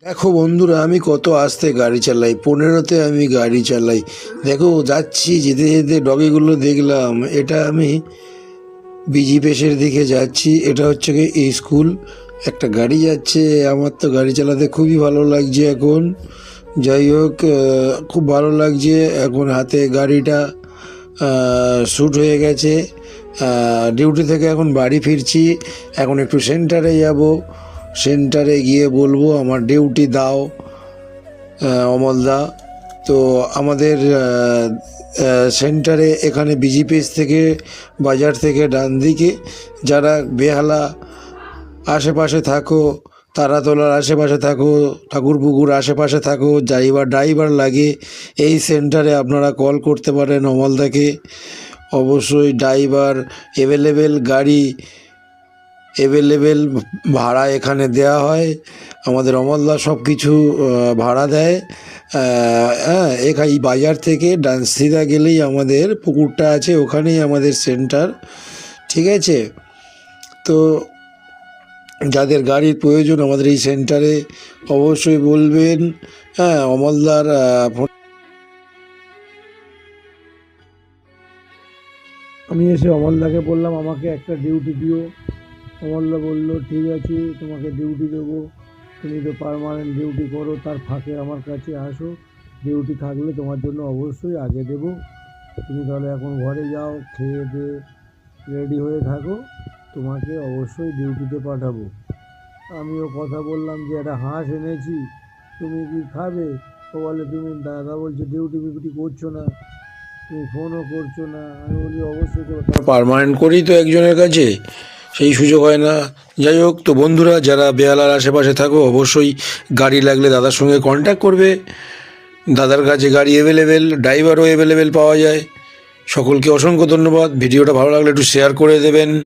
দেখো বন্ধুরা, আমি কত আস্তে গাড়ি চালাই, 15-তে আমি গাড়ি চালাই। দেখো যাচ্ছি, যেতে যেতে ডগিগুলো দেখলাম। এটা আমি বিজি পেশের দিকে যাচ্ছি। এটা হচ্ছে কি স্কুল। একটা গাড়ি যাচ্ছে। আমার তো গাড়ি চালাতে খুবই ভালো লাগছে এখন। যাই হোক, খুব ভালো লাগছে এখন। হাতে গাড়িটা শ্যুট হয়ে গেছে। ডিউটি থেকে এখন বাড়ি ফিরছি। এখন একটু সেন্টারে যাব। সেন্টারে গিয়ে বলবো আমার ডিউটি দাও অমলদা। তো আমাদের সেন্টারে এখানে বিজিপিএস থেকে, বাজার থেকে ডান দিকে, যারা বেহালা আশেপাশে থাকো, তারাতলার আশেপাশে থাকো, ঠাকুরপুকুর আশেপাশে থাকো, ড্রাইভার লাগে, এই সেন্টারে আপনারা কল করতে পারেন অমলদাকে। অবশ্যই ড্রাইভার অ্যাভেলেবেল, গাড়ি অ্যাভেলেবেল, ভাড়া এখানে দেওয়া হয়। আমাদের অমলদা সব কিছু ভাড়া দেয়। হ্যাঁ, এই বাজার থেকে ডান সিধা গেলেই আমাদের পুকুরটা আছে, ওখানেই আমাদের সেন্টার। ঠিক আছে? তো যাদের গাড়ির প্রয়োজন আমাদের এই সেন্টারে অবশ্যই বলবেন। হ্যাঁ, অমলদার ফোন। আমি এসে অমলদাকে বললাম আমাকে একটা ডিউটি দিও। অমলদা বললো ঠিক আছে, তোমাকে ডিউটি দেবো। তুমি তো পার্মানেন্ট ডিউটি করো, তার ফাঁকে আমার কাছে আসো। ডিউটি থাকলে তোমার জন্য অবশ্যই আগে দেবো। তুমি তাহলে এখন ঘরে যাও, খেয়ে দিয়ে রেডি হয়ে থাকো, তোমাকে অবশ্যই ডিউটিতে পাঠাবো। আমিও কথা বললাম যে একটা হাঁস এনেছি, তুমি কি খাবে? ও বলে তুমি, দাদা বলছে ডিউটি ফিউটি করছো না, তুমি ফোনও করছো না। আমি বলি অবশ্যই করো, পার্মানেন্ট করি তো একজনের কাছে, সেই সুযোগ হয় না। যাই হোক, তো বন্ধুরা যারা বেহালার আশেপাশে থাকো অবশ্যই গাড়ি লাগলে দাদার সঙ্গে কন্ট্যাক্ট করবে। দাদার কাছে গাড়ি অ্যাভেলেবেল, ড্রাইভারও অ্যাভেলেবেল পাওয়া যায়। সকলকে অসংখ্য ধন্যবাদ। ভিডিওটা ভালো লাগলে একটু শেয়ার করে দেবেন।